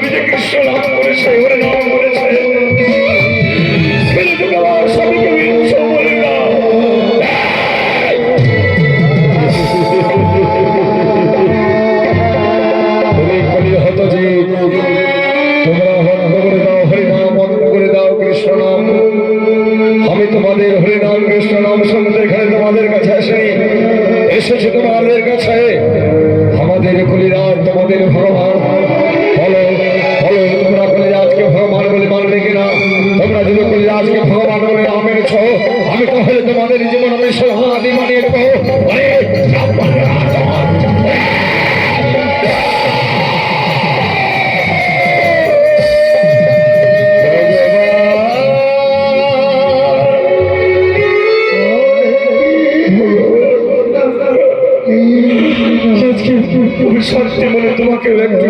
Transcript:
আমি যে কৃষ্ণ নাম করেছে ওরে নাম করেছে ছেড়ে দেবে আমার স্বামীকে মিথ্য বলে না হতো যে তোমরা বন্ধ করে দাও হরিনাম বন্ধ করে দাও কৃষ্ণ নাম আমি তোমাদের হরিনাম কৃষ্ণ নাম শুনতে এখানে তোমাদের কাছে আসেনি এসেছে তোমাদের কাছে আমাদের কলিরাজ তোমাদের ভগবান বলো বলো তোমরা কলিরাজকে ভগবান বলে মানবে কিনা তোমরা যদি কলিরাজকে ভগবান বলে না মেনেছ আমি তাহলে তোমাদের জীবন আমি সহাদি বানিয়ে দেবো সত্যি বলে তোমাকে একটু